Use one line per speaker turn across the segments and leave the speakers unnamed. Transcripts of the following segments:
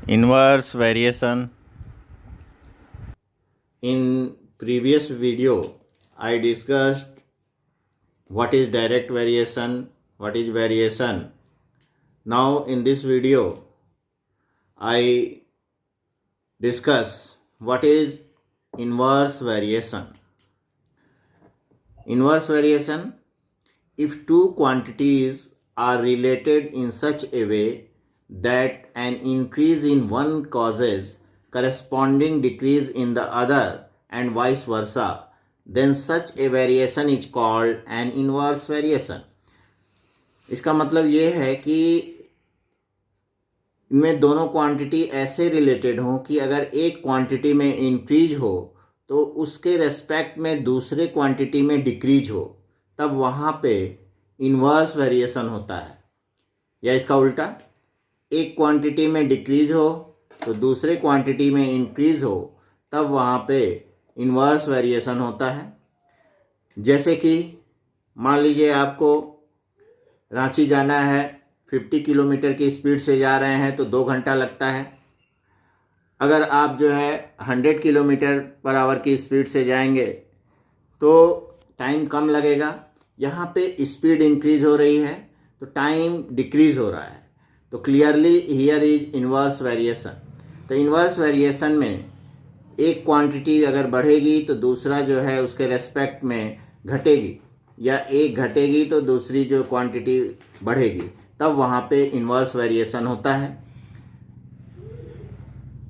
Inverse variation. In previous video, I discussed what is direct variation, what is variation. Now in this video, I discuss what is inverse variation. Inverse variation, if two quantities are related in such a way that an increase in one causes corresponding decrease in the other and vice versa, then such a variation is called an inverse variation. इसका मतलब ये है कि इनमें दोनों quantity ऐसे related हों कि अगर एक क्वांटिटी में इंक्रीज हो तो उसके रेस्पेक्ट में दूसरे क्वांटिटी में डिक्रीज हो, तब वहाँ पे इन्वर्स वेरिएशन होता है। या इसका उल्टा, एक क्वांटिटी में डिक्रीज हो तो दूसरे क्वांटिटी में इंक्रीज हो, तब वहाँ पे इन्वर्स वेरिएशन होता है। जैसे कि मान लीजिए आपको रांची जाना है, 50 किलोमीटर की स्पीड से जा रहे हैं तो 2 घंटा लगता है। अगर आप जो है 100 किलोमीटर पर आवर की स्पीड से जाएंगे तो टाइम कम लगेगा। यहाँ पे स्पीड इंक्रीज हो रही है तो टाइम डिक्रीज हो रहा है। तो clearly here is inverse variation. तो इन्वर्स वेरिएशन में एक क्वांटिटी अगर बढ़ेगी तो दूसरा जो है उसके रेस्पेक्ट में घटेगी, या एक घटेगी तो दूसरी जो क्वांटिटी बढ़ेगी, तब वहाँ पे इन्वर्स वेरिएशन होता है।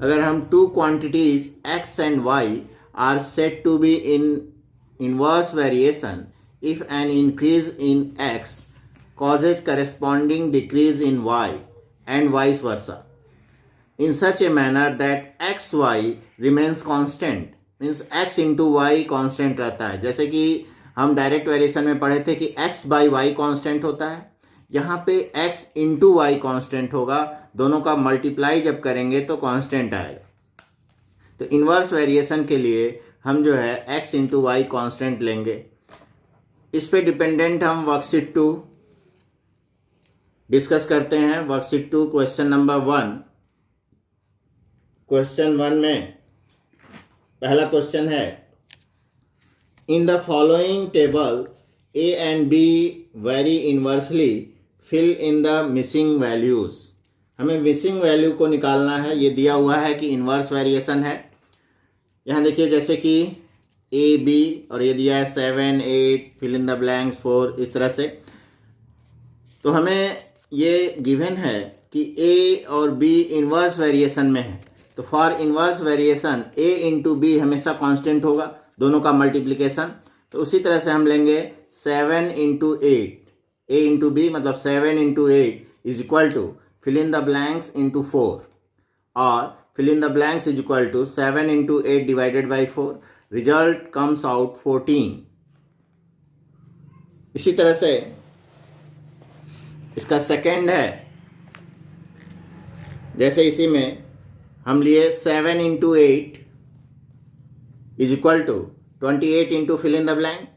अगर हम two quantities x and y are said to be in inverse variation if an increase in x causes corresponding decrease in y and vice versa in such a manner that xy remains constant, means x into y constant रहता है। जैसे कि हम direct variation में पढ़े थे कि x by y constant होता है, यहाँ पे x into y कांस्टेंट होगा। दोनों का मल्टीप्लाई जब करेंगे तो कांस्टेंट आएगा। तो इन्वर्स वेरिएशन के लिए हम जो है x into y कांस्टेंट लेंगे। इस पे डिपेंडेंट हम वर्कशीट 2 डिस्कस करते हैं। Worksheet 2 question number 1। क्वेश्चन 1 में पहला क्वेश्चन है, in the following table A and B vary inversely, fill in the missing values. हमें मिसिंग वैल्यू को निकालना है। ये दिया हुआ है कि इन्वर्स वेरिएशन है। यहाँ देखिए, जैसे कि ए बी, और ये दिया है 7 8 फिल इन द ब्लैंक्स 4, इस तरह से। तो हमें ये गिवन है कि ए और बी इन्वर्स वेरिएशन में है। तो for inverse variation A into B हमेशा कांस्टेंट होगा, दोनों का मल्टीप्लिकेशन। तो उसी तरह से हम लेंगे 7 इंटू 8, ए इंटू बी मतलब 7 into 8 is equal to fill in the blanks into 4, और fill in the blanks is equal to 7 into 8 divided by 4। Result comes out 14। इसी तरह से इसका सेकेंड है, जैसे इसी में हम लिए 7 into 8 is equal to 28 into fill in the blank.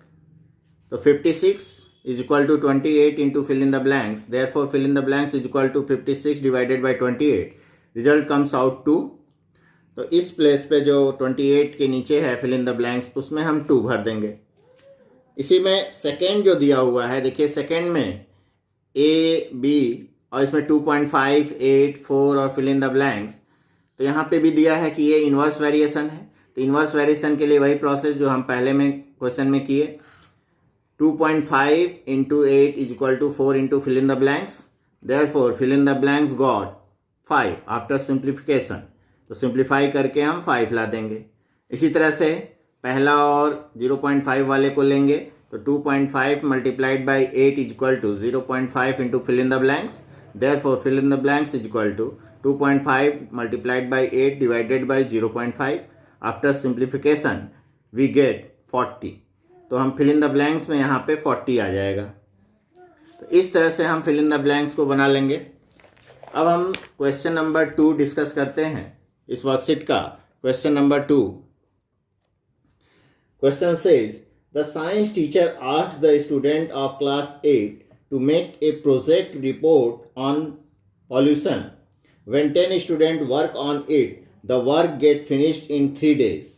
तो 56 is equal to 28 into fill in the blanks, therefore fill in the blanks is equal to 56 divided by 28। Result comes out 2। तो इस place पे जो 28 के नीचे है fill in the blanks, उसमें हम 2 भर देंगे। इसी में सेकेंड जो दिया हुआ है, देखिए सेकेंड में ए बी और इसमें 2.5 8 4 और फिल इन द ब्लैंक्स। तो यहाँ पे भी दिया है कि ये इन्वर्स वेरिएशन है। तो इन्वर्स वेरिएशन के लिए वही प्रोसेस जो हम पहले में क्वेश्चन में किए। 2.5 into 8 is equal to 4 into fill in the blanks, therefore fill in the blanks got 5 after simplification. तो सिंप्लीफाई करके हम 5 ला देंगे। इसी तरह से पहला और 0.5 वाले को लेंगे तो 2.5 multiplied by 8 is equal to 0.5 into fill in the blanks, therefore fill in the blanks is equal to 2.5 multiplied by 8 divided by 0.5। After simplification we get 40। तो हम फिल इन द ब्लैंक्स में यहाँ पे 40 आ जाएगा। तो इस तरह से हम फिल इन द ब्लैंक्स को बना लेंगे। अब हम क्वेश्चन नंबर 2 डिस्कस करते हैं इस वर्कशीट का। Question number 2, question says the science teacher asked the student of class 8 to make a project report on pollution. When 10 students work on it, the work get finished in 3 days.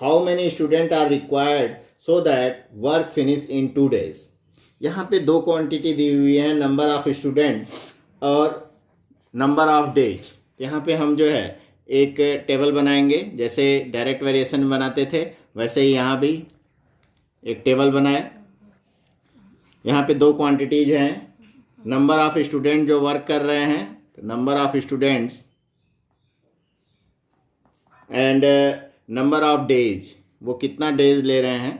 How many students are required so that work finish in 2 days? यहाँ पे दो quantity दी हुई है, number of student और number of days. यहाँ पे हम जो है एक टेबल बनाएंगे, जैसे डायरेक्ट वेरिएशन बनाते थे वैसे ही यहाँ भी एक टेबल बनाए। यहाँ पे दो क्वांटिटीज हैं, नंबर ऑफ स्टूडेंट जो वर्क कर रहे हैं, तो number of students, and number of days, वो कितना डेज ले रहे हैं।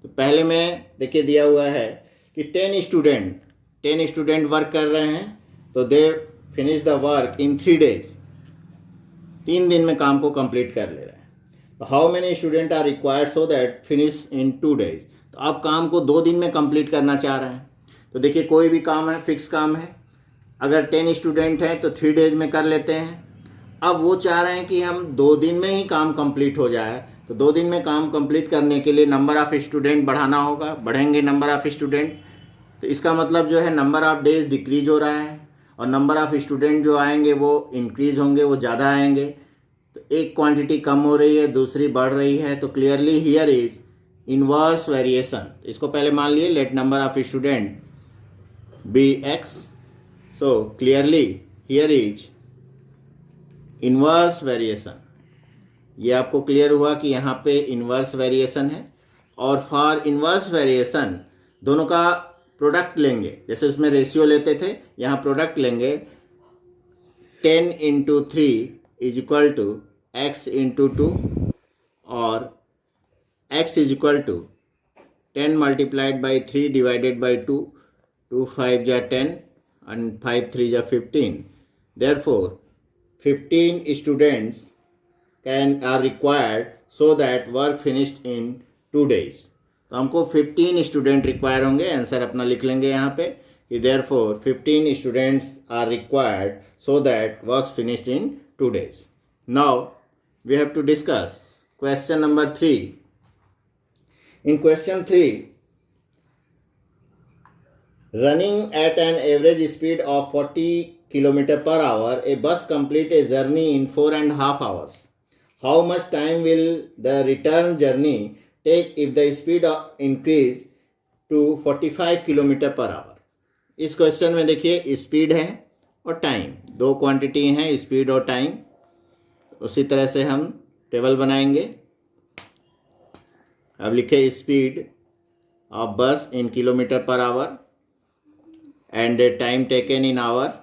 तो पहले में देखिए दिया हुआ है कि 10 स्टूडेंट वर्क कर रहे हैं, तो they finish the work in 3 days, 3 दिन में काम को कंप्लीट कर ले रहे हैं। तो how many student are required so that finish in 2 days, तो आप काम को 2 दिन में कंप्लीट करना चाह रहे हैं। तो देखिए कोई भी काम है, फिक्स काम है, अगर 10 स्टूडेंट है तो 3 डेज में कर लेते हैं। अब वो चाह रहे हैं कि हम 2 दिन में ही काम कंप्लीट हो जाए, तो 2 दिन में काम कंप्लीट करने के लिए नंबर ऑफ स्टूडेंट बढ़ाना होगा, बढ़ेंगे नंबर ऑफ स्टूडेंट, तो इसका मतलब जो है नंबर ऑफ डेज डिक्रीज हो रहा है और नंबर ऑफ स्टूडेंट जो आएंगे वो इंक्रीज होंगे, वो ज़्यादा आएंगे। तो एक क्वांटिटी कम हो रही है, दूसरी बढ़ रही है, तो clearly here is inverse variation. इसको पहले मान लिए, let number of student be x, so clearly here is inverse variation. ये आपको क्लियर हुआ कि यहाँ पे इनवर्स वेरिएशन है। और फॉर इनवर्स वेरिएशन दोनों का प्रोडक्ट लेंगे, जैसे उसमें रेशियो लेते थे, यहाँ प्रोडक्ट लेंगे। 10 into 3 is equal to x into 2 और x is equal to 10 multiplied by 3 divided by 2, 2 5 जा 10 and 5 3 जा 15। Therefore 15 students are required so that work finished in 2 days। तो हमको 15 स्टूडेंट रिक्वायर होंगे। आंसर अपना लिख लेंगे यहाँ पे कि therefore 15 students are required so that works finished in 2 days। Now we have to discuss question number 3। In question 3, running at an average speed of 40 km per hour, a bus complete a journey in 4.5 hours। How much time will the return journey take if the speed increase to 45 km per hour। इस question में देखिए speed है और time, दो quantity हैं, speed और time. उसी तरह से हम टेबल बनाएंगे। अब लिखे speed of bus in kilometre per hour and time taken in hour.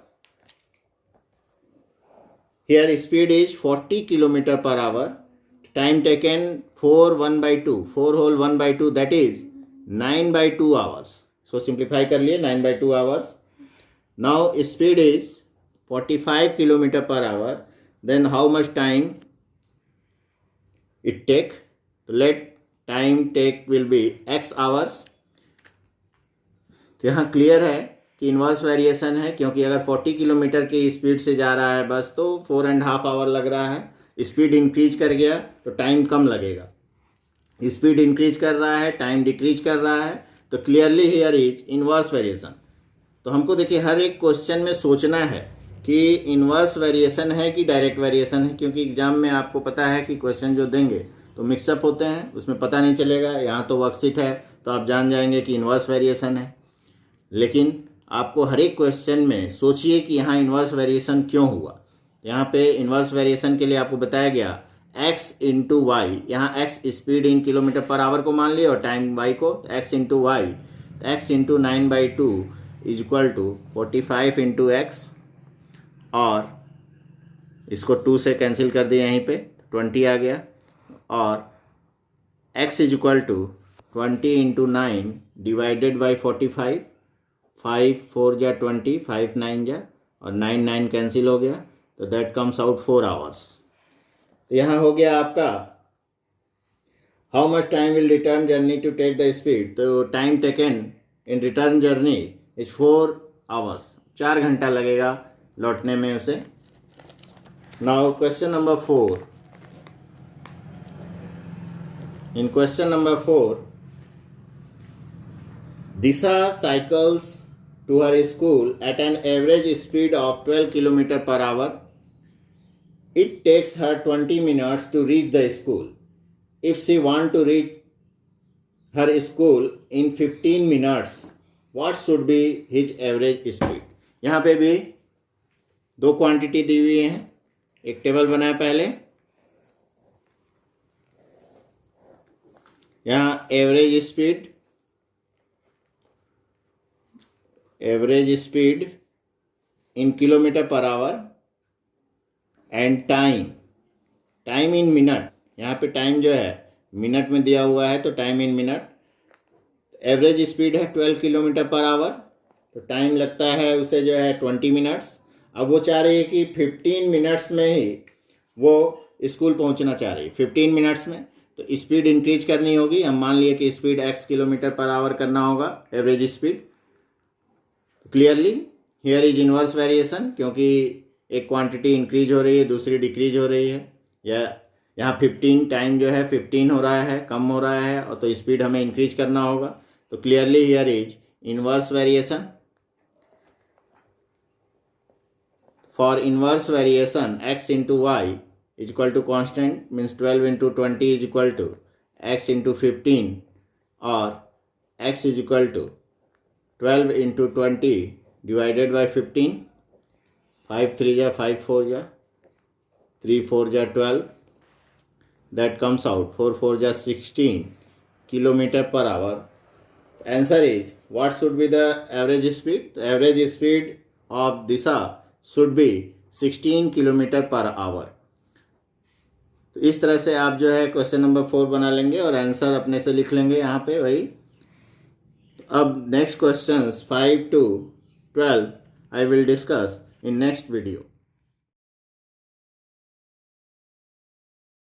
Here speed is 40 km per hour, time taken 4 1/2, 4 whole 1/2, that is 9/2 hours। So simplify कर लिए 9/2 hours। Now speed is 45 km per hour, then how much time it take? Let time take will be x hours। तो यहाँ clear है कि inverse variation है, क्योंकि अगर 40 kilometre की स्पीड से जा रहा है बस तो 4.5 आवर लग रहा है। स्पीड इंक्रीज कर गया तो टाइम कम लगेगा, स्पीड इंक्रीज कर रहा है टाइम डिक्रीज कर रहा है, तो clearly here is inverse variation. तो हमको देखिए हर एक क्वेश्चन में सोचना है कि इन्वर्स वेरिएशन है कि डायरेक्ट वेरिएशन है, क्योंकि एग्जाम में आपको पता है कि क्वेश्चन जो देंगे तो मिक्सअप होते हैं, उसमें पता नहीं चलेगा। यहाँ तो वर्कशीट है तो आप जान जाएंगे कि इन्वर्स वेरिएशन है, लेकिन आपको हर एक क्वेश्चन में सोचिए कि यहाँ इन्वर्स वेरिएशन क्यों हुआ। यहाँ पे इन्वर्स वेरिएशन के लिए आपको बताया गया x इंटू वाई, यहाँ x speed in kilometre per hour को मान लिए और टाइम y को, तो x into y, x into 9/2 is equal to 45 into x, और इसको 2 से कैंसिल कर दिया, यहीं पे 20 आ गया, और x is equal to 20 into 9 divided by 45, 5 4 जा 20, 5 9 जा, और 9 9 कैंसिल हो गया, तो दैट कम्स आउट 4 आवर्स। तो यहाँ हो गया आपका how much time will return journey to take the speed. तो time taken in return journey is 4 hours, 4 घंटा लगेगा लौटने में उसे। Now question number 4। In question number 4, Disha cycles to her school at an average speed of 12 km per hour. It takes her 20 minutes to reach the school. If she wants to reach her school in 15 minutes, what should be his average speed? यहाँ पे भी दो quantity दी हुई हैं, एक table बनाया पहले. यहाँ average speed in kilometre per hour and time in minute. यहाँ पे टाइम जो है मिनट में दिया हुआ है, तो time in minute. Average speed है 12 किलोमीटर पर आवर, तो टाइम लगता है उसे जो है 20 मिनट्स. अब वो चाह रही है कि 15 मिनट्स में ही वो स्कूल पहुंचना चाह रही है, 15 मिनट्स में. तो स्पीड इंक्रीज करनी होगी. हम मान लिए कि speed x kilometre per our करना होगा, average speed. Clearly here is inverse variation, क्योंकि एक क्वांटिटी इंक्रीज हो रही है, दूसरी डिक्रीज हो रही है. या यहाँ 15 टाइम जो है 15 हो रहा है, कम हो रहा है, और तो स्पीड हमें इंक्रीज करना होगा. तो clearly here is inverse variation. For inverse variation x into y is equal to constant, means 12 into 20 is equal to x into 15, or x is equal to 12 into 20 divided by 15. 5 3 ja 5 4 ja 3 4 ja 12. That comes out 4 4 ja 16 kilometer per hour. Answer is, what should be the average speed? The average speed of Disha should be 16 kilometre per our. तो इस तरह से आप जो है question number 4 बना लेंगे और आंसर अपने से लिख लेंगे यहाँ पे वही. अब next questions 5 to 12 I will discuss in next video.